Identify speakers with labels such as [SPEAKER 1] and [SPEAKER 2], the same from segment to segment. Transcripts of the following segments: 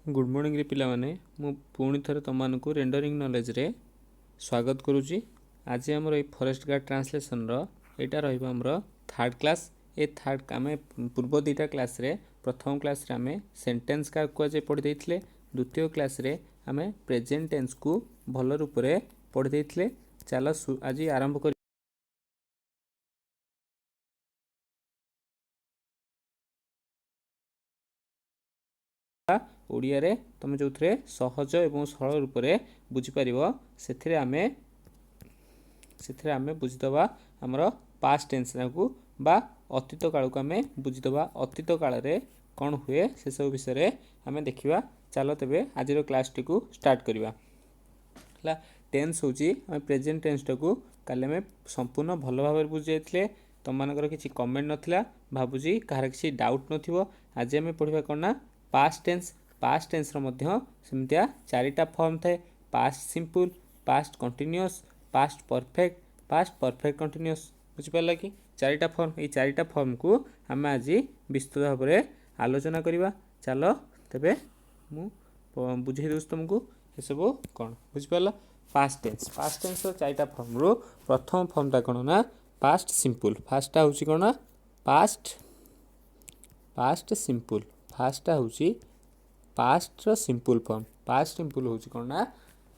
[SPEAKER 1] Good morning रे पिला माने मु पुणी थरे तुमको रेंडरिंग नॉलेज रे स्वागत करुच्ची। आज आमर ये फॉरेस्ट गार्ड ट्रांसलेशन रो एटा रहिबा हमर थर्ड क्लास। ए थर्ड आम पूर्व दुईटा क्लास रे प्रथम क्लास रे आम सेंटेंस का कुआजे पढ़ी देइथिले, द्वितीय क्लास रे आम प्रेजेंट टेंस को भल रूप रे पढ़ी देइथिले। चलो आज आरंभ कर ओडिया रे तुम जो सहज एवं सरल रूप से बुझीपर से आम बुझीदबा आमर पास्ट टेंस को बा अतीत काल को आम बुझीदबा अतीत काल रे कौन हुए से सब विषय आम देखा। चलो तेबे आज क्लास टी को स्टार्ट करवा। टेंस हूँ आम प्रेजेंट टेंस टाक काली आम संपूर्ण भल भाव बुझी जाइए। तुम मानकर किसी कमेंट नाला भावुची कहार किसी डाउट नथिबो। आज आम पढ़ा कौन ना पास्ट टेंस। पास्ट टेंस सेमतिया चारिटा फॉर्म थाए, past simple, past continuous, past perfect continuous. बुझीपारा कि चारिटा फॉर्म, ये चारिटा फॉर्म को आम आज विस्तृत भाव में आलोचना करवा। चलो तेबे मु बुझे दूँ तुमको ये सब कौन बुझीपार। पास्ट टेंस चारिटा फॉर्म रू प्रथम फॉर्मटा कौन ना पास्ट सिंपल। फास्टा हूँ कौन ना पास्ट सिंपल। फास्टा हूँ past simple form. Past simple हूँ कौन ना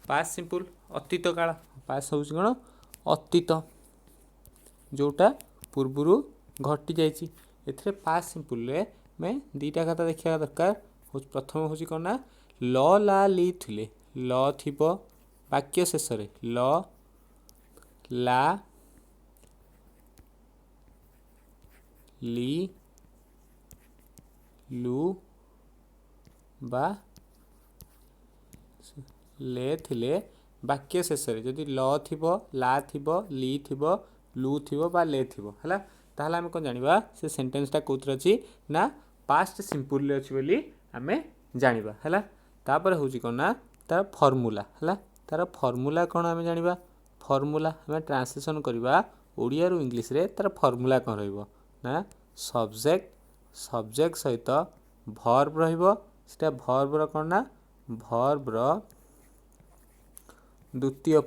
[SPEAKER 1] पास्ट सिंपल अतीत काल। पास्ट हूँ कौन अतीत जोटा पूर्वर घटी जाइए। पास्ट सिंपल रे मैं दीटा कथा देखा दरकार। प्रथम हूँ कौन ना ल ला ली थिले, ल थिबो वाक्य शेष रे ल ला ली लू बा ले थिले वाक्य शेष रे जदि ल थिबो, ला थिबो, ली थिबो, लू थिबो बा ले थिबो हला ताहले आमे कोन जानिबा से सेंटेंसटा कोथरे अछि ना पास्ट सिंपल ले अछि बोली आमे जानिबा हला। तापर होउची कोन ना तार फार्मूला हला। तार फार्मूला कोन आमे जानिबा। फार्मूला आमे ट्रांसलेशन करबा ओडिया रु इंग्लिश रे तार फार्मूला कोन रहइबो ना सब्जेक्ट सहित वर्ब रहइबो। सेटा वर्ब रो कोन ना वर्ब रो द्वितीय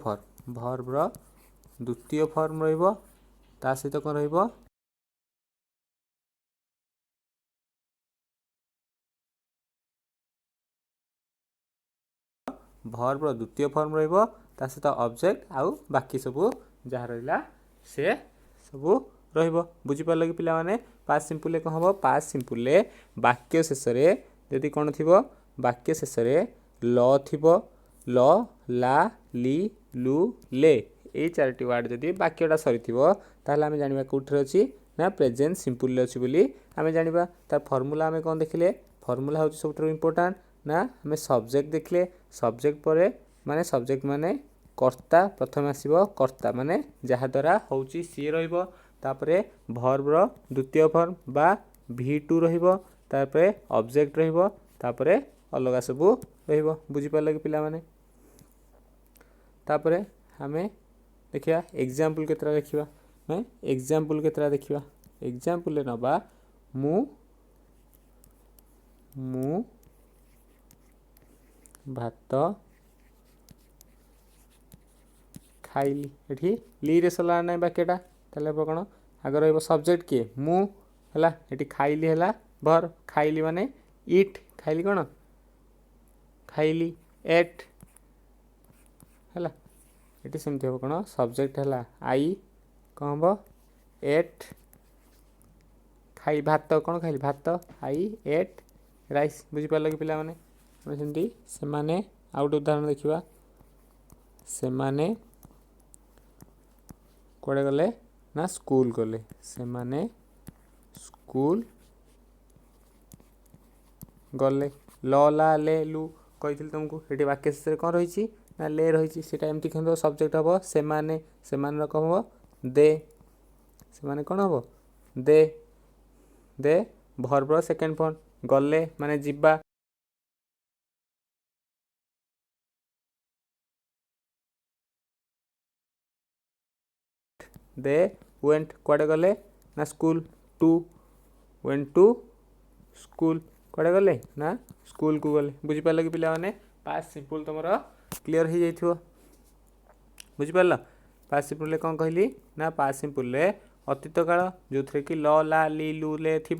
[SPEAKER 1] फॉर्म रहिबो। ता सहित कोन रहिबो वर्ब रो द्वितीय फॉर्म रहिबो। ता सहित ऑब्जेक्ट आउ बाकी सब जहाँ रहिला से सब रहिबो। बुझी पारल कि पिला माने पास्ट सिंपल कोन हबो। पास्ट सिंपल रे वाक्य शेष रे यदि कोन थिबो वाक्य शेष रे ल थिबो, ल ला ली लू ले ये चारोटी वर्ड जदि वाक्यटा सरीथिबो ताहले आमे जानिबा कोठरे अछि ना प्रेजेंट सिंपल ले अछि बोली आमे जानिबा। तार फार्मूला आमे कोन देखिले। फार्मूला होछि सबटरो इंपोर्टेंट ना आमे सब्जेक्ट देखले। सब्जेक्ट माने कर्ता प्रथम आसीबो। कर्ता माने जहा द्वारा होउछि सी रहिबो। तापरे वर्ब रो द्वितीय फॉर्म बा V2 रहिबो। तापरे ऑब्जेक्ट रहिबो। तापरे अलगा सब रहिबो। बुझी पारल कि पिला माने। तापरे हमें देखिया एग्जांपल केतरा देखिबा। मैं एग्जांपल केतरा देखिबा। एग्जांपल ले नबा मु भात खाइली। एठी ली रे सला नै बाक्यटा तले कोन आगर रहइबो सब्जेक्ट के मु हला। एठी खाइली हला वर्ब। खाइली माने ईट। खाइली कोन खाइली एट हला। एटी सेमती हो कोन सब्जेक्ट हला आई कोन हबो एट। खाई भात कोन खाइली भात आई एट राइस। बुझी पारल कि पिला माने। हम सेमती से माने आउट उदाहरण देखिबा। से माने कोडे गले ना स्कूल गले। से माने स्कूल गले। ल ला ले लू कहिथिल तुमको एटी वाक्य शेष रे कोन रहिछि ना ले रहिछि। सेटा एमती खंदो सब्जेक्ट हबो से माने रो कोन हबो दे। से माने कोन हबो दे वर्ब रो सेकंड फॉर्म गले माने जिबा। दे वेंट कुआडे गले ना school. To went to school. कड़े गले ना स्कूल को गले बुझिपार कि पिलाने पास्ट सिंपल तुम क्लीयर हो जाइए बुझिपार पास्ट सिंपल कौन कहली ना पास्ट सिंपल अतीत काल जो थे कि ल ला ली लु ले थी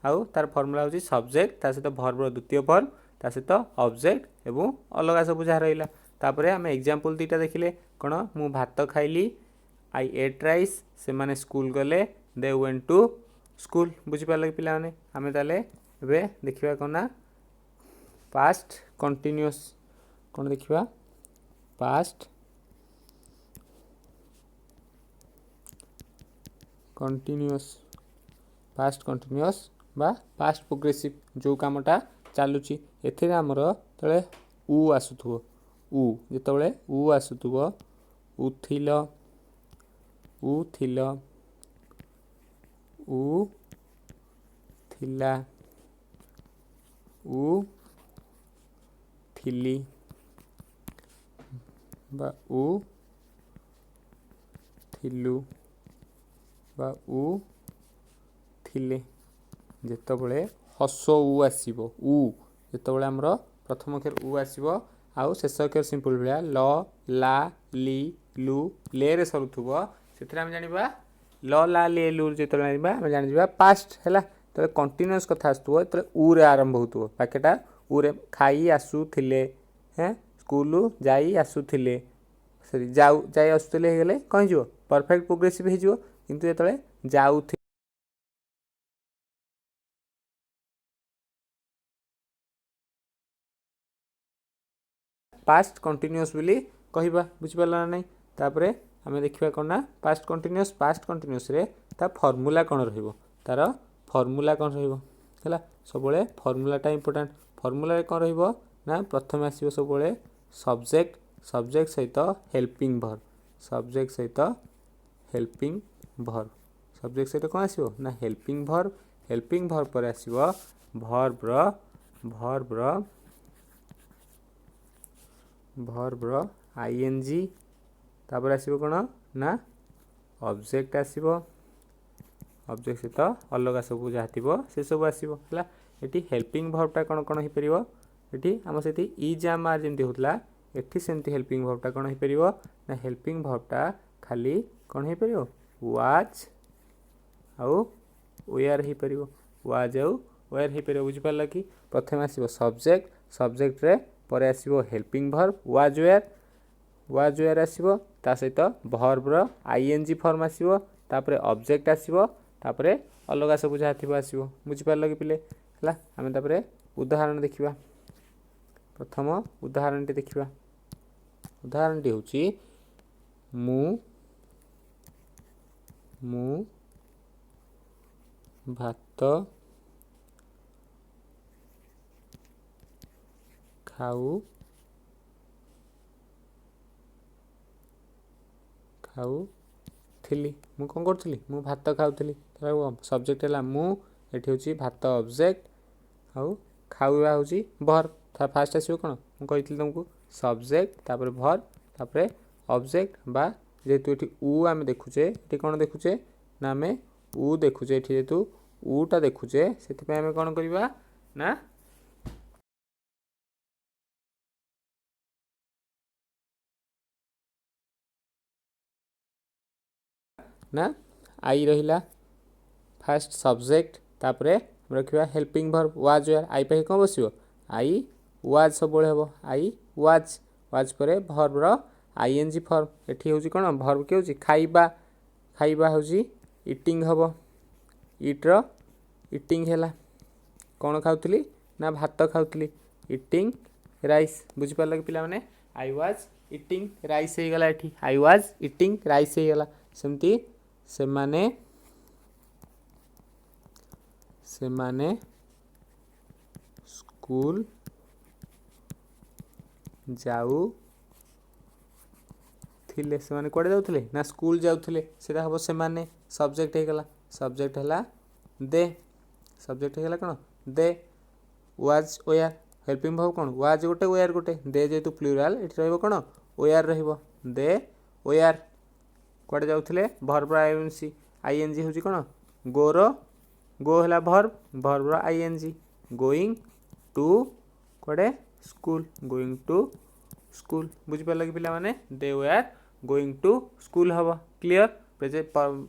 [SPEAKER 1] आउ तार फर्मुला हूँ सब्जेक्ट ता सहित भर्बर द्वितीय फर्म ता सहित ऑब्जेक्ट एवं अलग सब जहाँ रहा तापर आम एग्जांपल दुईटा देखिले कौन मु भात खाइली आई एट राइस से माने स्कूल गले दे वेंट टू स्कूल बुझिपार कि पिलाने आम ताले एबे देखिबा कौन ना पास्ट कंटिन्यूअस कौन देखिबा पास्ट कंटिन्यूअस बा पास्ट प्रोग्रेसिव जो कामटा चलुची एथिरे हमर तळे उ आसुथबो उ जेतबेले उ आसुथबो उथिल उथिल उ थिला उ थिली बा उ थिलु बा उ थिले जेतबेले हस उ आसीबो उ जेतबेले हमर प्रथम अक्षर उ आसीबो आउ शेष अक्षर सिंपल भलिया ल ला ली लु ले रे सरुथबो सेथरे हम जानिबा ल ला ले लु जेतबेले जानिबा हम जानिबा पास्ट हैला तबे कंटीन्यूअस कथा आस्तबो तबे उ रे आरंभ होतबो पाकेटा उ रे खाई आसुथिले हैं स्कूल जाई आसुथिले सॉरी जाऊ जाई आसुथिले हे गेले कहि जो परफेक्ट प्रोग्रेसिव हे जो किंतु जेतबेले जाऊ पास्ट कंटिन्यूअस बोली कहबा बुझिपारला नहीं तापरे आमे देखिबा कोन ना पास्ट कंटिन्यूअस रे ता फार्मूला कोन रहइबो तार फार्मूला कोन रहइबो हैला सबले फार्मूलाटा इंपोर्टेंट फार्मूला रे कोन रहइबो ना प्रथम आसीबो सबले सब्जेक्ट सब्जेक्ट सहित हेल्पिंग वर्ब सब्जेक्ट सहित हेल्पिंग वर्ब सब्जेक्ट सहित कोन आसीबो ना हेल्पिंग वर्ब पर आसीबो वर्ब आईएनजी तापर आसीबो कोन ना ऑब्जेक्ट आसीबो ऑब्जेक्ट सहित अलग सब जहाँ थी से सब आसीबो हैला एटी हेल्पिंग वर्बटा कोन कोन हे परिबो एटी हम सेती इज एम आर जेमती होतला एठी सेमती हेल्पिंग वर्बटा कोन हे परिबो ना हेल्पिंग वर्बटा खाली कोन हे परिबो वाज आउ वेयर हे परिबो वाज आउ वेयर हे परिबो बुझि पारला कि प्रथम आसीबो सब्जेक्ट रे परे आसीबो हेल्पिंग वर्ब वाज वेयर आसीबो ता सहित वर्ब रो आईएनजी फॉर्म आसीबो तापरे ऑब्जेक्ट आसीबो तापरे अलग सब जहाँ थी आसीबो बुझि पारला कि पिले हैला आमे तापरे उदाहरण देखिबा प्रथम उदाहरणटी देखिबा उदाहरणटी होची मु भात खाउथिली मु कौन करूथली मु भात खाउथली सब्जेक्ट है मु एठी होची भात ऑब्जेक्ट आउ खाउवा होची वर्ब था फास्ट आसीबो कोन मु कहितली तुमको सब्जेक्ट तापर वर्ब तापर ऑब्जेक्ट बा जेतु एठी उ आमे देखुचे एठी कोन देखुचे ना आमे उ देखुचे एठी जेतु उटा देखुचे सेति पे आमे कोन करबा ना आई रहिला फास्ट सब्जेक्ट तापरे हम रखिबा helping verb was were I पे कोन बसिबो आई वाज सब हेबो आई वाज परे वर्ब रो आईएनजी फॉर्म एठी होची कोन वर्ब के होची खाइबा होची ईटिंग हबो ईट रो ईटिंग हैला कोन खाउथली ना भात खाउथली ईटिंग राइस बुझि पारला कि पिला माने आई वाज ईटिंग राइस हे गला एठी आई वाज ईटिंग राइस हे गला सेमती सेमाने स्कूल जाऊ थिले सेमाने कोडे जाउथले ना स्कूल जाउथले सेटा हबो सेमाने सब्जेक्ट हे गला सब्जेक्ट हला दे सब्जेक्ट हे गला कोन they was were helping verb कोन वाज गोटे वेयर गोटे दे जेतु प्लुराल एठी रहइबो कोन वेयर रहिबो दे वेयर कोडे जाउथले वर्ब आईएनजी होची कोन गो है वर्ब रो आईएनजी गोइंग टू कड़े स्कूल गोइंग टू स्कूल बुझिपार कि पिला माने they were going to school हम क्लीयर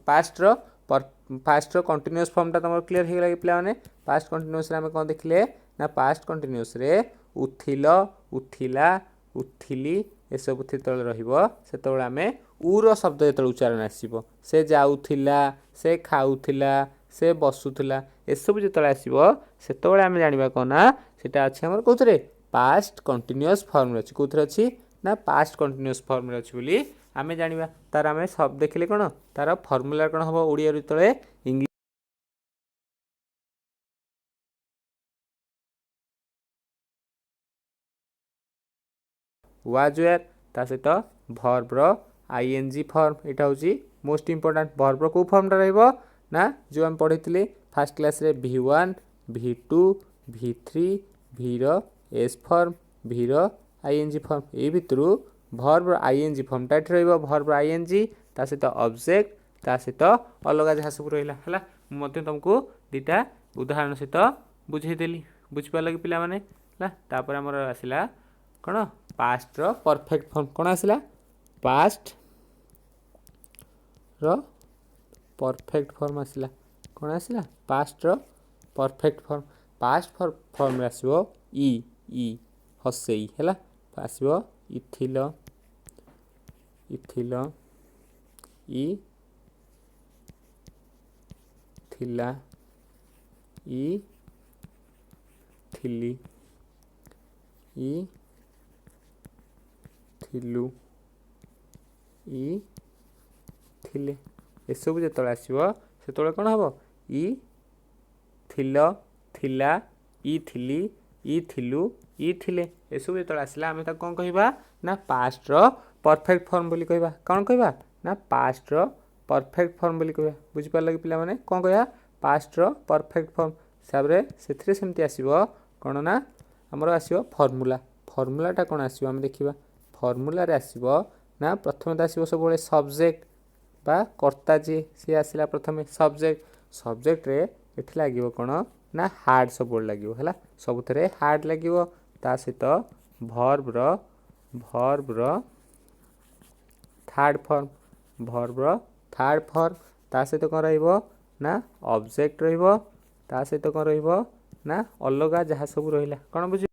[SPEAKER 1] पास्ट कंटिन्यूअस फॉर्मटा तुम क्लीयर हो गला पिला माने पास्ट कंटिन्यूअस रे हम कौन देखले ना पास्ट कंटिन्यूअस रे उथिल उथिला उथिली ए सब जेतବେଳେ ରହିବ ସେତେବେଳେ ଆମେ ଉର ଶବ୍ଦ ଯେତେବେଳେ ଉଚ୍ଚାରଣ ଆସିବ ସେ ଯାଉଥିଲା ସେ ଖାଉଥିଲା ସେ ବସୁଥିଲା ଏସବୁ ଯେତେବେଳେ ଆସିବ ସେତେବେଳେ ଆମେ ଜାଣିବା କ'ଣ ନା ସେଟା ଅଛି ଆମର କୋଉଥିରେ ପାଷ୍ଟ କଣ୍ଟିନ୍ୟୁଅସ୍ ଫର୍ମରେ ଅଛି କୋଉଥିରେ ଅଛି ନା ପାଷ୍ଟ କଣ୍ଟିନ୍ୟୁଅସ୍ ଫର୍ମରେ ଅଛି ବୋଲି ଆମେ ଜାଣିବା ତାର ଆମେ ଶବ୍ଦ ଦେଖିଲେ କ'ଣ ତାର ଫର୍ମୁଲା କ'ଣ ହେବ ଓଡ଼ିଆରୁ ଯେତେବେଳେ ଇଂଲିଶ वाज वेयर ता सहित भर्बर आईएनजी फर्म यहाँ हूँ मोस्ट इंपोर्टाट भर्बर कौ फर्मटा रहा जो आम पढ़ी फास्ट क्लास रे V1 V2 V3 भीर एस फर्म भीर आईएनजी फर्म ये भितर भर्बर आईएनजी फर्मटा ये भर्बर आईएनजी ता सहित ऑब्जेक्ट ता सहित अलग जहाँ सब रहा है मुझे तुमको दुटा उदाहरण सहित बुझेदेली बुझिपार कि पिला माने तापर आमर आसला कौन पास्ट रो परफेक्ट फॉर्म कौन आसला पास्ट रो परफेक्ट फॉर्म आसला कौन आसला पास्ट रो परफेक्ट फॉर्म पास्ट फॉर्म रे आसीबो ई हसेई हैला आसीबो इथिल इथिल ई थिला ई थिली ई थिलु ई थिले एसबू जो आसो से कौन हम ई थिल थिला ई थिली ई थिलु ई थिले एसबू जो आसला आम कौन कहवा ना पास्ट रो परफेक्ट फॉर्म बोली कहवा कौन कहवा ना पास्ट रो परफेक्ट फॉर्म बोली कहवा बुझिपार कि पिला माने कौन कहवा पास्ट रो परफेक्ट फॉर्म हिसाब से सेमती आसो कौन ना आमर आसो फर्मूला फर्मूलाटा कौन आसो आम देखा फर्मूला आसो ना प्रथम आसो सब सब्जेक्ट बा कर्ता जी सी आसला प्रथम सब्जेक्ट सब्जेक्ट रे एठी लागिवो कोन ना हार्ड सब लागिवो हला सबुथरे हार्ड लागिवो ता सहित वर्ब रो थर्ड फॉर्म ता सहित कोन रहइबो ना ऑब्जेक्ट रहइबो ता सहित कोन रहइबो ना अलगा जहाँ सब रहिला कोन बुझि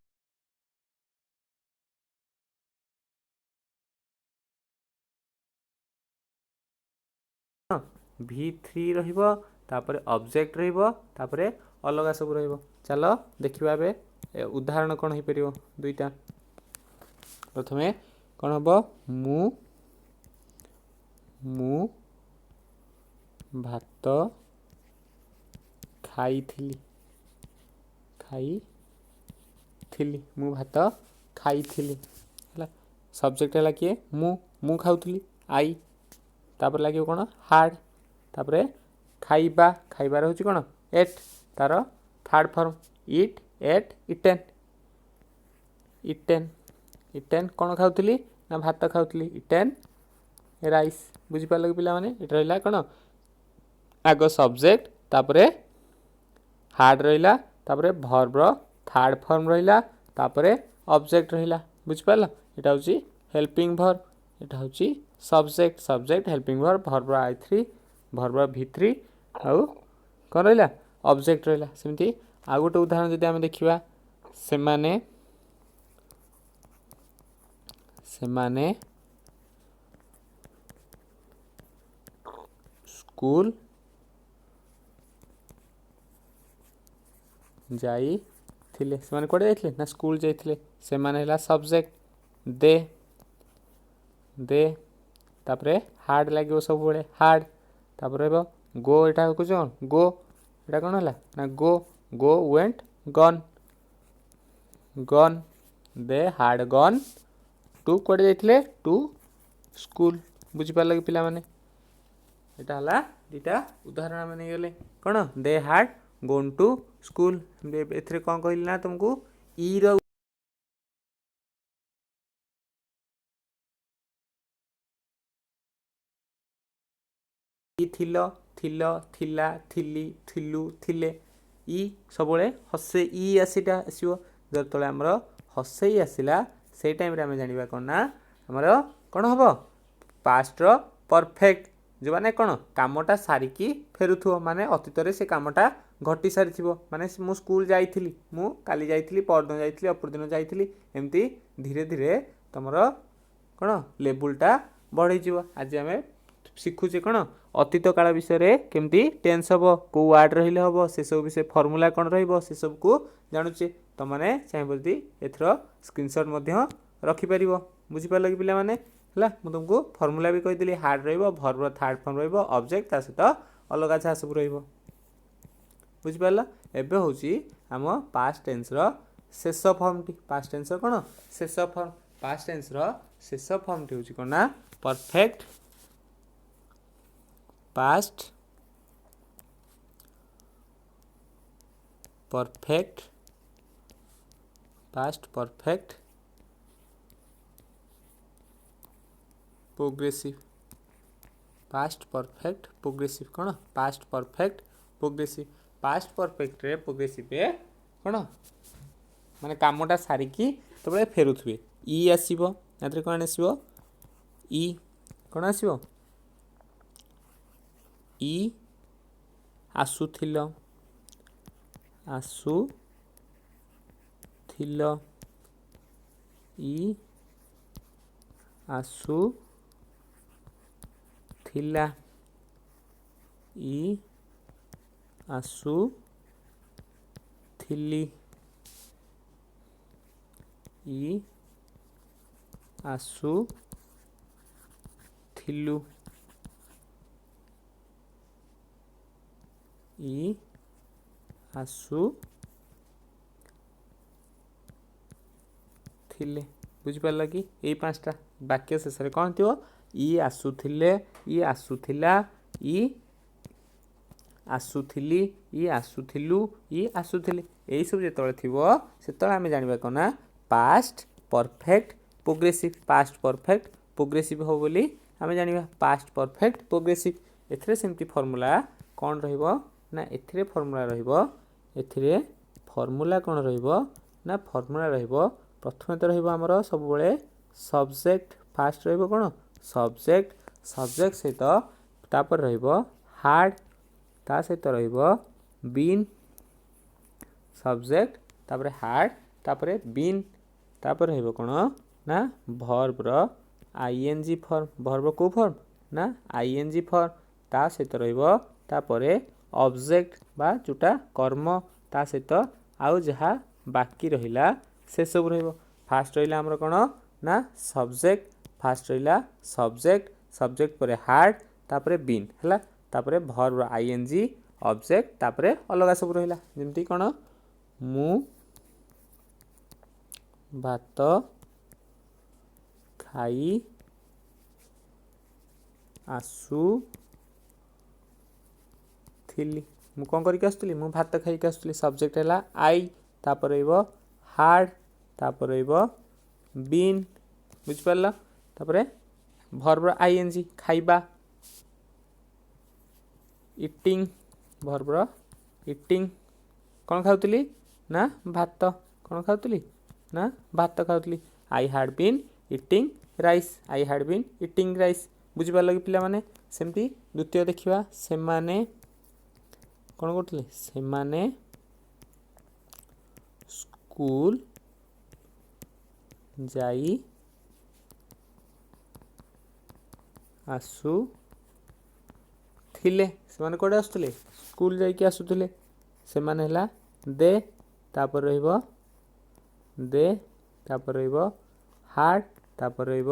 [SPEAKER 1] V3 रहिबो तापरे ऑब्जेक्ट रहिबो तापरे अलगा सब रहिबो चलो देखिबा बे उदाहरण कोन होई परिबो दुईटा प्रथमे कोन हबो मु भात खाइथिली मु भात खाइथिली हला सब्जेक्ट हला किए मु खाउथिली आई तापर लगे कौन हार्ड तापर खाइबा खाइबार हूँ कौन एट तार third form it at eaten eaten कौन खाऊली ना भात खाऊली इटेन राइस बुझिपार कि पिला माने ये रहा कौन आग सब्जेक्ट तापरे हार्ड रहा तापरे भर्ब थर्ड फॉर्म रहा तापरे ऑब्जेक्ट रहा बुझिपार यहाँ हूँ हेल्पिंग भर्ब यहाँ हूँ subject helping verb verb I3 verb V3 आउ कौन रहा ऑब्जेक्ट रहा सेमती आ गोटे उदाहरण जदि आम देखा सेमाने स्कूल जाइथिले सेमाने कोड़े जाइथिले ना स्कूल जाइथिले सेमाने हला सब्जेक्ट दे तापरे हार्ड लगे सब बड़े हार्ड तापर गो यहाँ कौन गो यहाँ कौन है ना go went gone they had gone to कड़े जाइथिले टू स्कूल बुझिपार कि पिला माने एटा हला दुटा उदाहरण आम नहीं गले कौन दे हार्ड गोन टू स्कूल एथरे कौन कहली ना तुमको ई रो थिल थिला थिली थिलु थिले ଇ ସବୁବେଳେ ହସେଇ ଇ ଆସିଟା ଆସିବ ଯେତେବେଳେ ଆମର ହସେଇ ଆସିଲା ସେଇ ଟାଇମ୍ରେ ଆମେ ଜାଣିବା କ'ଣ ନା ଆମର କ'ଣ ହେବ ପାଷ୍ଟର ପରଫେକ୍ଟ ଯେଉଁମାନେ କ'ଣ କାମଟା ସାରିକି ଫେରୁଥିବ ମାନେ ଅତୀତରେ ସେ କାମଟା ଘଟି ସାରିଥିବ ମାନେ ମୁଁ ସ୍କୁଲ ଯାଇଥିଲି ମୁଁ କାଲି ଯାଇଥିଲି ପରଦିନ ଯାଇଥିଲି ଅପରଦିନ ଯାଇଥିଲି ଏମିତି ଧୀରେ ଧୀରେ ତୁମର କ'ଣ ଲେବୁଲଟା ବଢ଼ିଯିବ। ଆଜି ଆମେ ଶିଖୁଛେ କ'ଣ ଅତୀତ କାଳ ବିଷୟରେ କେମିତି ଟେନ୍ସ ହେବ କେଉଁ ୱାର୍ଡ଼ ରହିଲେ ହେବ ସେସବୁ ବିଷୟ ଫର୍ମୁଲା କ'ଣ ରହିବ ସେସବୁକୁ ଜାଣୁଛେ। ତୁମମାନେ ଚାହିଁବ ଯଦି ଏଥର ସ୍କ୍ରିନସଟ୍ ମଧ୍ୟ ରଖିପାରିବ। ବୁଝିପାରିଲ କି ପିଲାମାନେ? ହେଲା ମୁଁ ତୁମକୁ ଫର୍ମୁଲା ବି କହିଦେଲି ହାର୍ଡ଼ ରହିବ ଭର୍ବର ଥାର୍ଡ଼ ଫର୍ମ ରହିବ ଅବଜେକ୍ଟ ତା ସହିତ ଅଲଗା ଯାହା ସବୁ ରହିବ। ବୁଝିପାରିଲ? ଏବେ ହେଉଛି ଆମ ପାଷ୍ଟ ଟେନ୍ସର ଶେଷ ଫର୍ମଟି। ପାଷ୍ଟ ଟେନ୍ସର କ'ଣ ଶେଷ ଫର୍ମ। ପାଷ୍ଟ ଟେନ୍ସର ଶେଷ ଫର୍ମଟି ହେଉଛି କ'ଣ ନା perfect past perfect past perfect progressive. Past perfect progressive କ'ଣ ପାଷ୍ଟ ପରଫେକ୍ଟ ପ୍ରୋଗ୍ରେସିଭ। ପାଷ୍ଟ ପରଫେକ୍ଟରେ ପ୍ରୋଗ୍ରେସିଭରେ କ'ଣ ମାନେ କାମଟା ସାରିକି ଯେତେବେଳେ ଫେରୁଥିବେ ଇ ଆସିବ ଏଥିରେ କ'ଣ ଆସିବ ଇ କ'ଣ ଆସିବ ଇ ଆସୁଥିଲ ଆସୁଥିଲ ଇ ଆସୁଥିଲା ଇ ଆସୁଥିଲି ଇ ଆସୁଥିଲୁ ଇ ଆସୁଥିଲେ। ବୁଝିପାରିଲ କି? ଏଇ ପାଞ୍ଚଟା ବାକ୍ୟ ଶେଷରେ କ'ଣ ଥିବ ଇ ଆସୁଥିଲେ ଇ ଆସୁଥିଲା ଇ ଆସୁଥିଲି ଇ ଆସୁଥିଲୁ ଇ ଆସୁଥିଲେ ଏଇସବୁ ଯେତେବେଳେ ଥିବ ସେତେବେଳେ ଆମେ ଜାଣିବା କ'ଣ ନା past perfect progressive. Past perfect progressive ହେବ ବୋଲି ଆମେ ଜାଣିବା ପାଷ୍ଟ ପରଫେକ୍ଟ ପ୍ରୋଗ୍ରେସିଭ। ଏଥିରେ ସେମିତି ଫର୍ମୁଲା କ'ଣ ରହିବ ନା ଏଥିରେ ଫର୍ମୁଲା ରହିବ ଏଥିରେ ଫର୍ମୁଲା କ'ଣ ରହିବ ନା ଫର୍ମୁଲା ରହିବ ପ୍ରଥମେ ତ ରହିବ ଆମର ସବୁବେଳେ ସବଜେକ୍ଟ ଫାଷ୍ଟ ରହିବ କ'ଣ ସବଜେକ୍ଟ ସବଜେକ୍ଟ ସହିତ ତାପରେ ରହିବ ହାର୍ଡ଼ ତା ସହିତ ରହିବ ବିନ୍ ସବଜେକ୍ଟ ତାପରେ ହାର୍ଡ଼ ତାପରେ ବିନ୍ ତାପରେ ରହିବ କ'ଣ ନା ଭର୍ବର ଆଇଏନଜି ଫର୍ମ। ଭର୍ବର କେଉଁ ଫର୍ମ ନା ଆଇଏନଜି ଫର୍ମ ତା ସହିତ ରହିବ ତାପରେ ଅବଜେକ୍ଟ ବା ଯେଉଁଟା କର୍ମ ତା ସହିତ ଆଉ ଯାହା ବାକି ରହିଲା ସେସବୁ ରହିବ। ଫାଷ୍ଟ ରହିଲା ଆମର କ'ଣ ନା ସବଜେକ୍ଟ ଫାଷ୍ଟ ରହିଲା ସବଜେକ୍ଟ ସବଜେକ୍ଟ ପରେ ହାର୍ଡ଼ ତାପରେ ବିନ୍ ହେଲା ତାପରେ ଭର୍ବର ଆଇଏନଜି ଅବଜେକ୍ଟ ତାପରେ ଅଲଗା ସବୁ ରହିଲା ଯେମିତି କ'ଣ ମୁଁ ଭାତ ଖାଇ ଆସୁଥିଲି ମୁଁ କ'ଣ କରିକି ଆସୁଥିଲି ମୁଁ ଭାତ ଖାଇକି ଆସୁଥିଲି ସବଜେକ୍ଟ ହେଲା ଆଇ ତାପରେ ରହିବ ହାର୍ଡ଼ ତାପରେ ରହିବ ବିନ୍ ବୁଝିପାରିଲ ତାପରେ ଭର୍ବର ଆଇଏନଜି ଖାଇବା ଇଟିଂ ଭର୍ବର ଇଟିଂ କ'ଣ ଖାଉଥିଲି ନା ଭାତ କ'ଣ ଖାଉଥିଲି ନା ଭାତ ଖାଉଥିଲି I had been eating rice I had been eating rice. ବୁଝିପାରିଲ କି ପିଲାମାନେ? ସେମିତି ଦ୍ୱିତୀୟ ଦେଖିବା ସେମାନେ କ'ଣ କରୁଥିଲେ ସେମାନେ ସ୍କୁଲ ଯାଇ ଆସୁଥିଲେ ସେମାନେ କୁଆଡ଼େ ଆସୁଥିଲେ ସ୍କୁଲ ଯାଇକି ଆସୁଥିଲେ ସେମାନେ ହେଲା ଦେ ତାପରେ ରହିବ ଦେ ତାପରେ ରହିବ ହାର୍ଡ଼ ତାପରେ ରହିବ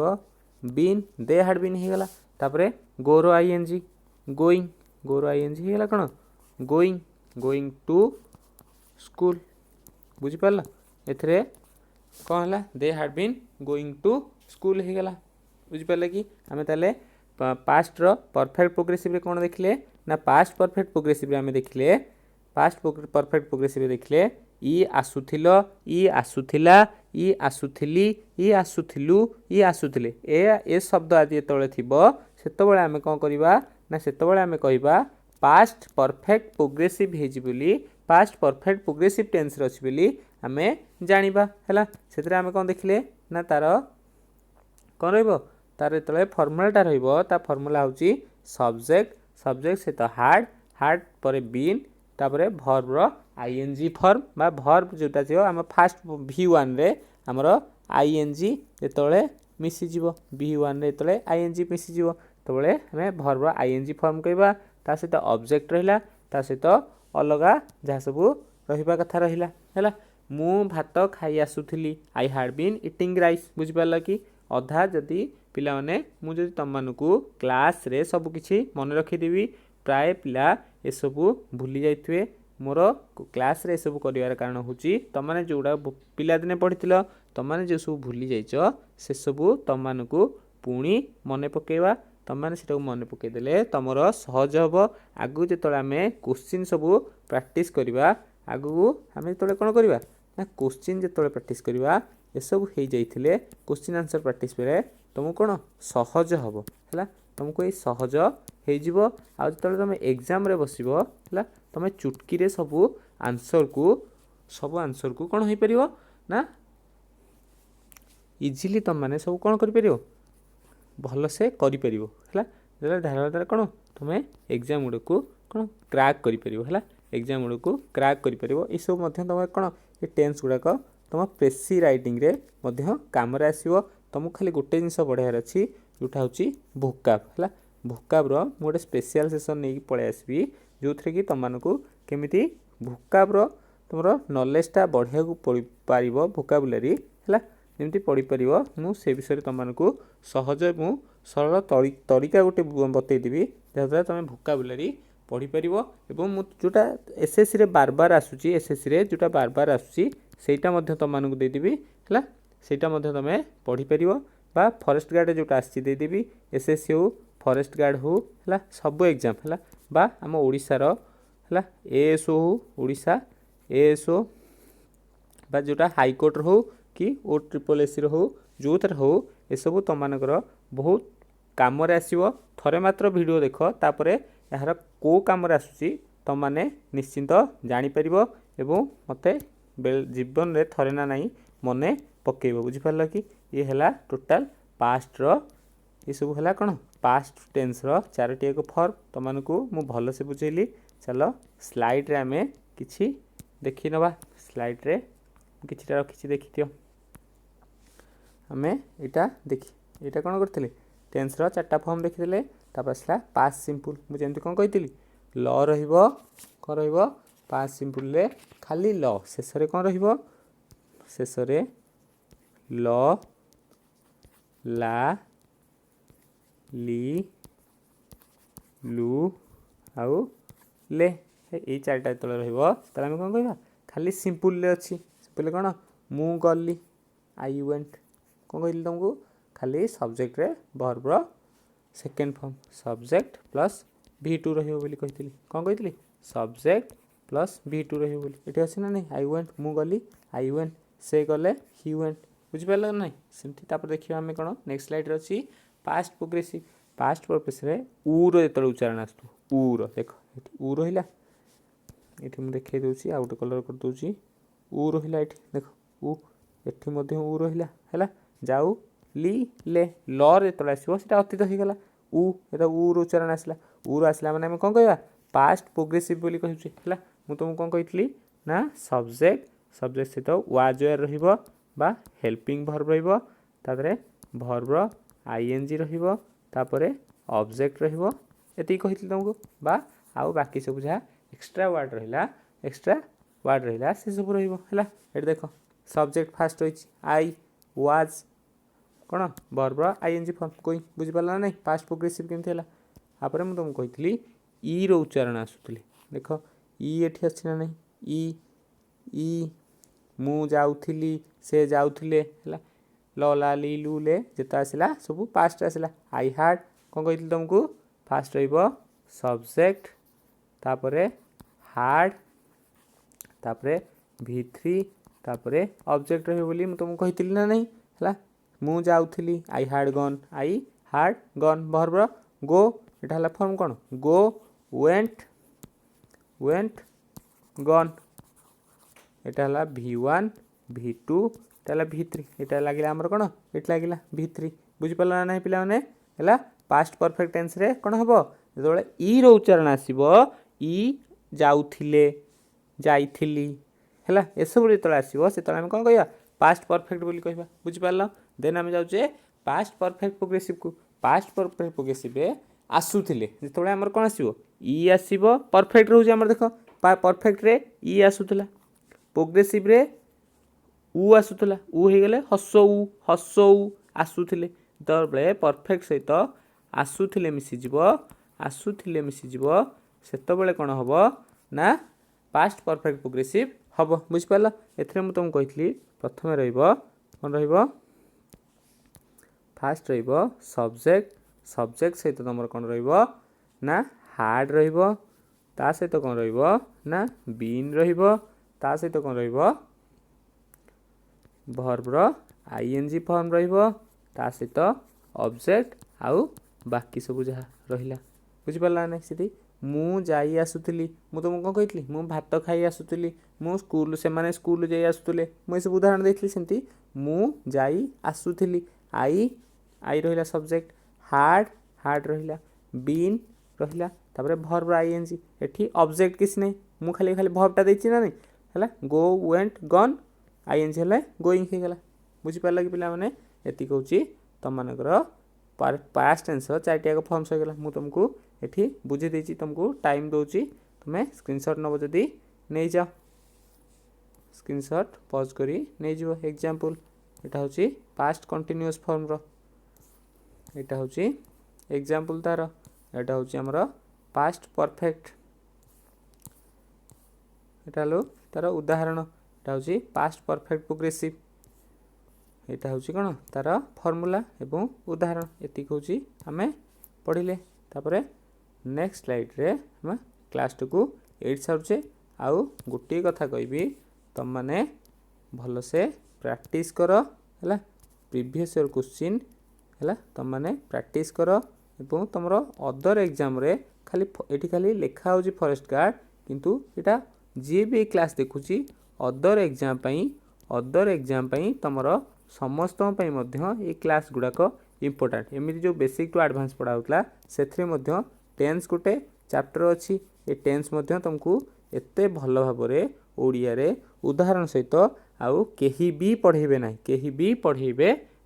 [SPEAKER 1] ବିନ୍ ଦେ ହାର୍ଡ଼ ବିନ୍ ହେଇଗଲା ତାପରେ ଗୋର ଆଇଏନଜି ଗୋଇଂ ଗୋର ଆଇଏନଜି ହେଇଗଲା କ'ଣ ଗୋଇଂ ଗୋଇଂ ଟୁ ସ୍କୁଲ। ବୁଝିପାରିଲ? ଏଥିରେ କ'ଣ ହେଲା they had been going to school ହେଇଗଲା। ବୁଝିପାରିଲେ କି? ଆମେ ତାହେଲେ ପାଷ୍ଟର ପରଫେକ୍ଟ ପ୍ରୋଗ୍ରେସିଭରେ କ'ଣ ଦେଖିଲେ ନା ପାଷ୍ଟ ପରଫେକ୍ଟ ପ୍ରୋଗ୍ରେସିଭରେ ଆମେ ଦେଖିଲେ ପାଷ୍ଟ ପରଫେକ୍ଟ ପ୍ରୋଗ୍ରେସିଭରେ ଦେଖିଲେ ଇ ଆସୁଥିଲ ଇ ଆସୁଥିଲା ଇ ଆସୁଥିଲି ଇ ଆସୁଥିଲୁ ଇ ଆସୁଥିଲେ ଏ ଶବ୍ଦ ଆଦି ଯେତେବେଳେ ଥିବ ସେତେବେଳେ ଆମେ କ'ଣ କରିବା ନା ସେତେବେଳେ ଆମେ କହିବା ପାଷ୍ଟ ପରଫେକ୍ଟ ପ୍ରୋଗ୍ରେସିଭ ହେଇଛି ବୋଲି पास्ट परफेक्ट प्रोग्रेसिव टेन्स रे अछि बोली आमे जानिबा हैला सेतरे आमे कोन देखिले ना तार कोन रहइबो तार तले फॉर्मूलाटा रहइबो ता फॉर्मूला होची सब्जेक्ट सब्जेक्ट से तो हार्ड हार्ड परे बीन तापरे वर्ब रो आईएनजी फॉर्म बा वर्ब जोटा छियो हम फास्ट v1 रे हमरो आईएनजी जेतले मिसी जीवो v1 रे तले आईएनजी मिसी जीवो तबले हमें वर्ब रो आईएनजी फॉर्म कहबा ता सहित ऑब्जेक्ट रहिला ता सहित अलगा जहा सब रहिबा कथा रहिला हैला मु भात खाई आसुथिली I had been eating rice बुझि पाला कि अधा जदि पिला माने मु जदि तम मानकू क्लास रे सब किछि मन रखि देबी प्राय पिला ए सब भूली जाइथवे मोर क्लास रे सब करिवार कारण होची तम माने जोडा पिला दिने पढितिलो तम माने जे सब भूली जाइचो से सब तम मानकू पुणी मन पकेवा तम माने सेटा मन पके देले तमरो सहज हबो आगु जेतले हमें क्वेश्चन सब प्रैक्टिस करिवा आगु हमें जेतले कोन करिवा ना क्वेश्चन जेतले प्रैक्टिस करिवा ए सब हे जाइथिले क्वेश्चन आंसर प्रैक्टिस बेले तुमको कोन सहज हबो हला तुमको ए सहज हे जिवो आ जेतले तुम एग्जाम रे बसिबो हला तुम चुटकी रे सब आंसर को कोन हे परिवो ना इजीली तुम माने सब कोन करि परिवो भल से करि परिवो हला जला धारदार कोन तुम एग्जाम गुड को कोन क्रैक करि परिवो हला एग्जाम गुड को क्रैक करि परिवो ई सब मध्य तुम कोन ए टेंस गुडा को तुम प्रेसी राइटिंग रे मध्य काम रे आसीबो तुम खाली गोटे जिंस पढियार अछि जोटा होची भोकाब हला भोकाब रो मोटे स्पेशल सेशन नै पळे आसीबी जोथरे कि तुम मानको केमिति भोकाब रो तुमरो नॉलेज ता बढ़िया को पढि पारिबो भोकाबुलरी हला जेमति पढि परिबो मु से विषय तुम मानको सहज मु सरल तरीका गोटे बतै देबी जहा तुम भोकाबुलरी पढि परिबो एवं मु जोटा एसएससी रे बार बार आसुची एसएससी रे जोटा बार बार आसुची सेटा मध्य तुम मानको दे देबी हला सेटा मध्य तुम पढि परिबो बा फॉरेस्ट गार्ड जोटा आसी दे देबी एसएससी हो फॉरेस्ट गार्ड हो हला सब एग्जाम हला बा हम ओडिसा रो हला एएसओ हो ओडिसा एएसओ बा जोटा हाई कोर्ट रो कि ओ ट्रिपल एससी रो हो जो थर हो ए सब तुम मानकर बहुत काम रे आसीबो थरे मात्र वीडियो देखो तापरे यार को काम रे आसुची तुम माने निश्चिंत जानि परिबो एवं मते जीवन रे थरे ना नाही मने पकेइबो बुझि पारला कि ये हला टोटल पास्ट रो ये सब हला कोन पास्ट टेंस रो चारोटी एक फॉर्म तुम मानकू मु भलो से बुझेली चलो स्लाइड रे हमें किछि देखि नबा स्लाइड रे किछिटा रखिछि देखितियो हमें एटा देखि एटा कोन करथिले टेंस रो चारटा फॉर्म देखिदेले तापर असला पास्ट सिंपल मु जेंति कोन कहितली ल रहिबो कोन रहिबो पास्ट सिंपल ले खाली ल शेषरे कोन रहिबो शेषरे ल ला ली लू आउ ले ए चारटा तले रहिबो तले हम कोन कहबा खाली सिंपल ले अछि सिंपल कोन मु गली आई वेंट कोन कहली तुमको खाली सब्जेक्ट रे वर्ब रो second form subject plus v2 रहिबो बोली कहितली कोन कहितली सब्जेक्ट प्लस v2 रहिबो बोली एठी अछि ना नै आई वेंट मु गली आई वेंट से गले ही वेंट बुझि पारल नै सिमती तापर देखियो हमें कोन नेक्स्ट स्लाइड रे अछि पास्ट प्रोग्रेसिव पास्ट परपस रे उ रो एतळ उच्चारण आस्तु उ रो देखो एठी उ रहिला एठी हम देखै दोछि आउट कलर कर दोछि उ रहिला एठी देखो उ एठी मध्ये उ रहिला हैला जाऊ ली ले ल रे एतळ आसीबो सेटा अतीत हे गेला उ एटा उ रो उच्चारण आसला उ रो आसला माने हम कोन कहबा पास्ट प्रोग्रेसिव बोली कहउछि हैला मु तुम कोन कहितली ना सब्जेक्ट सब्जेक्ट से तो वाज वेयर रहिबो बा हेल्पिंग वर्ब रहिबो तापरे वर्ब रो आईएनजी रहिबो तापरे ऑब्जेक्ट रहिबो एति कहितली तुमको बा आउ बाकी सब जा एक्स्ट्रा वर्ड रहिला से सब रहिबो हैला एट देखो सब्जेक्ट फास्ट होइछि आई वाज कोन वर्ब रो आईएनजी फॉर्म कोइ बुझि पाला नै पास्ट प्रोग्रेसिव केमथि हैला आपरे मु तुमको कहितली ई रो उच्चारण आसुतली देखो ई एठी अछि ना नै ई मु जाउथिली से जाउथिले हैला ल ला ली लू ले जेता आसिला सब पास्ट आसिला आई हैड कोन कहितली तुमको फास्ट रहिबो सब्जेक्ट तापरे हार्ड तापरे v3 तापरे ऑब्जेक्ट रहिबो बोली मु तुमको कहितली ना नै हैला मु जाउथिली आई हैड गन वर्ब गो एटा हला फॉर्म कोन गो वेंट गन एटा हला V1 V2 एटा हला V3 एटा लागिला हमर कोन एटा लागिला V3 बुझि पल्ला नै पिला माने हला पास्ट परफेक्ट टेंस रे कोन हबो जेतोले ई रो उच्चारण आसीबो ई जाउथिले जाइथिली हला ए सब जेतोले आसीबो सेतोले हम कोन कहया पास्ट परफेक्ट बोली कहबा बुझि पल्ला देन हम जाउचे पास्ट परफेक्ट प्रोग्रेसिव को पास्ट परफेक्ट प्रोग्रेसिव रे आसुथिले जेतोले हमर कोन आसीबो ई आसीबो परफेक्ट रहउजे हमर देखो परफेक्ट रे ई आसुथला प्रोग्रेसिव रे उ आसुथला उ हे गेले हसौ आसुथिले दरबले परफेक्ट सहित आसुथिले मिसी जिवो सेतो बेले कोन हबो ना पास्ट परफेक्ट प्रोग्रेसिव हबो बुझ पाला एथरे मु तुम कहितली प्रथमे रहइबो कोन रहइबो फास्ट रहइबो सब्जेक्ट सहित तमर कोन रहइबो ना हार्ड रहइबो ता सहित कोन रहइबो ना बीन रहइबो ता सहित कोन रहइबो वर्ब रो आईएनजी फॉर्म रहइबो ता सहित ऑब्जेक्ट आउ बाकी सब जहा रहिला बुझि पाला नै सिटी मु जाई आसुतली मु तुम कोन कहितली मु भात खाई आसुतली मु स्कूल से माने स्कूल जाई आसुतले मु सब उदाहरण देथली सेंती मु जाई आसुतली आई रहिला सब्जेक्ट हार्ड रहिला बीन रहिला तापरे वर्ब आईएनजी एठी ऑब्जेक्ट किस नै मु खाली वर्ब टा देछि ना नै हला गो वेंट गन आईएनजी हला गोइंग हे गला बुझि पाला कि पिला माने एति कहउची तम मानकर पास्ट टेंस चारटिया को फॉर्म्स हो गला मु तुमको एठी बुझि देछि तुमको टाइम दोछि तमे स्क्रीनशॉट नबो जदी नै जाओ स्क्रीनशॉट पॉज करी नै जिवो एग्जांपल एटा होछि पास्ट कंटीन्यूअस फॉर्म रो एटा होछि एग्जांपल तार एटा होछि हमर पास्ट परफेक्ट एटा लो तार उदाहरण एटा होछि पास्ट परफेक्ट प्रोग्रेसिव एटा होछि कोन तार फार्मूला एवं उदाहरण एति कहउछि हमें पढिले तापरे नेक्स्ट स्लाइड रे हम क्लास 2 को एड सारचे आउ गोटे कथा कहबी तम माने भलो से प्रैक्टिस करो हला प्रीवियस ईयर क्वेश्चन हला तम माने प्रैक्टिस करो एवं तमरो अदर एग्जाम रे खाली एठी खाली लेखा होछि फॉरेस्ट गार्ड किंतु एटा जे भी क्लास देखुछि अदर एग्जाम पई तमरो समस्त पई मध्य ए क्लास गुडाको इंपोर्टेंट एमिति जो बेसिक टू एडवांस पढ़ा होतला सेथरे मध्य टेंस गोटे चैप्टर अछि ए टेंस मध्य तुमको एते भलो भाबरे ओडिया रे उदाहरण सहित आउ केही भी पढेबे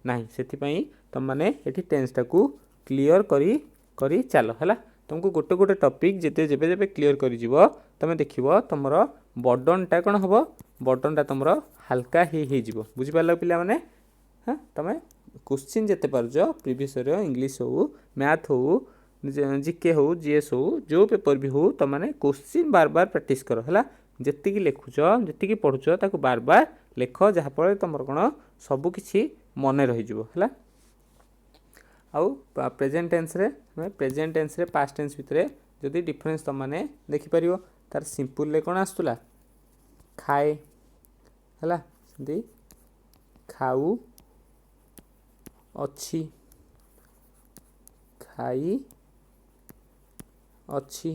[SPEAKER 1] नाही सेति पई तम माने एठी टेंस टाकू क्लियर करी चलो हला तुमको गोटे गोटे टॉपिक जेते जेबे क्लियर करी जीवो तमे देखिबो तमरो बर्डन टा कोन हबो बर्डन टा तमरो हल्का ही जीवो बुझि पालो पिला माने हां तमे क्वेश्चन जेते परजो प्रीवियस ईयर इंग्लिश हो मैथ हो जीके हो जीएस हो जो पेपर भी हो त माने क्वेश्चन बार बार प्रैक्टिस करो हला जेति की लिखुचो जेति की पढुचो ताको बार बार लेखो जहा पर तमर कोन सब किछि मने रहि जीवो हला आउ प्रेजेंट टेंस रे पास्ट टेंस भितरे जदि डिफरेंस त माने देखि परियो तार सिंपल ले कोन आस्तुला खाए हला दी खाऊ अच्छी खाई अच्छी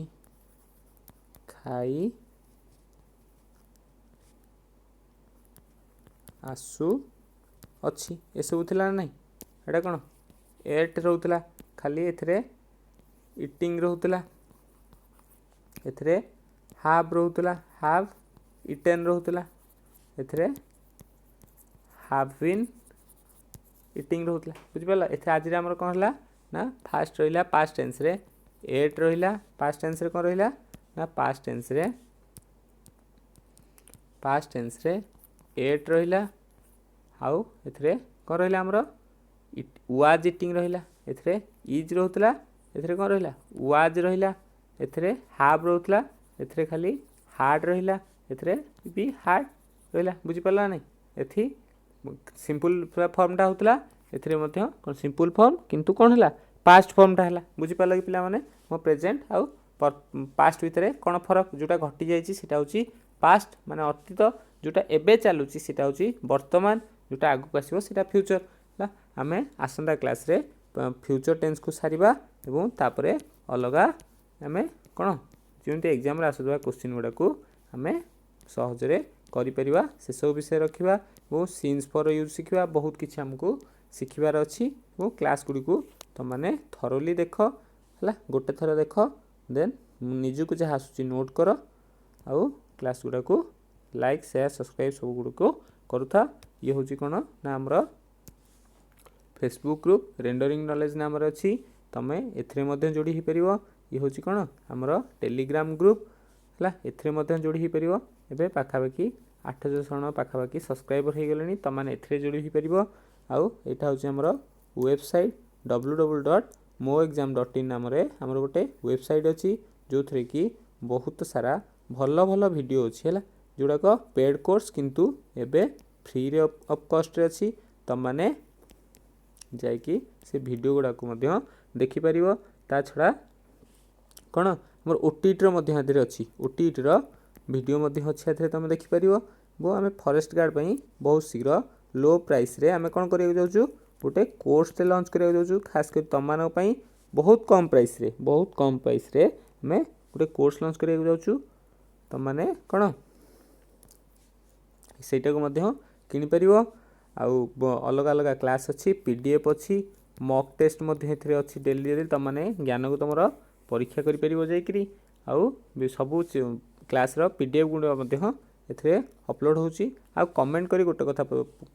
[SPEAKER 1] खाई आसु अच्छी ए सब थिला नै एटा कोन एट रहउतला खाली एथरे इटिंग रहउतला एथरे हाव रहउतला हाव इटेन रहउतला एथरे हाव बीन इटिंग रहउतला बुझि पाला एथे आज रे हमर कोन हला ना फास्ट रहिला पास्ट टेंस रे एट रहिला पास्ट टेंस रे कोन रहिला ना पास्ट टेंस रे एट रहिला आउ एथरे कोन रहिला हमर वाज इटिंग रहिला एथरे इज रहउतला एथरे कोन रहिला वाज रहिला एथरे हाव रहउतला एथरे खाली हार्ड रहिला एथरे भी हार्ड रहिला बुझि पाला नै एथि सिंपल फॉर्म टा होतला एथरे मध्य कोन सिंपल फॉर्म किंतु कोन हला पास्ट फॉर्म टा हला बुझि पाला कि पिला माने मो प्रेजेंट आउ पास्ट भितरे कोन फरक जोटा घटी जाईची सेटा होची पास्ट माने अतीत जोटा एबे चालुची सेटा होची वर्तमान जोटा आगु आसीबो सेटा फ्यूचर ला हमें आसंदा क्लास रे फ्यूचर टेंस को सारिबा एवं तापरे अलगा हमें कोन जेंति एग्जाम रे आसुवा क्वेश्चन गुडा को आमे सहजरे करिपरिबा से सब विषय रखिबा वो सीन्स फॉर यूज शिखिबा बहुत किछि हमकु शिखिबार अछि वो क्लास गुडी को तुम माने थरोली देख हला गोटे थर देख देन निजु को जहा आसुची नोट कर आउ क्लास गुडा को लाइक शेयर सब्सक्राइब सब गुडी को करूथा ये होची कोन ना हमर फेसबुक ग्रुप रेंडरिंग नॉलेज नाम अच्छी तुम एथे जोड़ी हो पार ये हूँ कौन आमर टेलीग्राम ग्रुप है एथे जोड़ी हो पार एवं पाखापाखि 800 जन पाखापाखि सब्सक्राइबर हो गले तुम मैंने एथे जोड़ी हो पार आउ यहाँ हूँ आमर वेबसाइट www.moexam.in नाम आमर गोटे वेबसाइट अच्छी जो थे कि बहुत सारा भल भल वीडियो अच्छी है जोड़ाक पेड कोर्स किंतु एबे फ्री ऑफ कॉस्ट रे अच्छी तुम मैंने जाइकी से वीडियो गुड़ा को देखि परिबो ता छड़ा कौन हमर ओटीटी रो मध्य हाथ रे अछि ओटीटी रो वीडियो मध्य अछि हाथ रे तुम देखि परिबो वो आमे फॉरेस्ट गार्ड पई बहुत शीघ्र लो प्राइस रे आमे कोन करियो जाउछु गोटे कोर्स ते लॉन्च करियो जाउछु खास कर तुम मानो पई बहुत कम प्राइस रे आमे गोटे कोर्स लॉन्च करियो जाउछु तुम माने कोन सेटा को मध्य किनि परिबो आउ अलग अलग क्लास अच्छी पीडीएफ अच्छी मॉक टेस्ट अच्छी डेली डेली तुम मैंने ज्ञान को तुम परीक्षा कर आउ सब क्लास पीडीएफ गुड़ा अपलोड होची आउ कमेंट करी गोटे कथा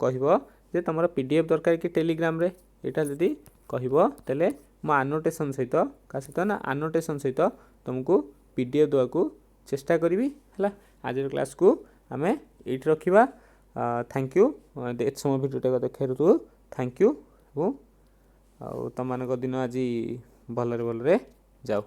[SPEAKER 1] कहबो जे तुम पीडीएफ दरकार कि टेलीग्राम रे एटा जदी कहबो तले मो आनोटेशन सहित का सहित ना आनोटेशन सहित तुमको पीडीएफ देवा को चेष्टा करी है आज क्लास को आमे एट रखिबा थैंक यू एत समय भिडियोटा देखु थैंक यू तुम मान दिन आज भलरे भलरे जाओ।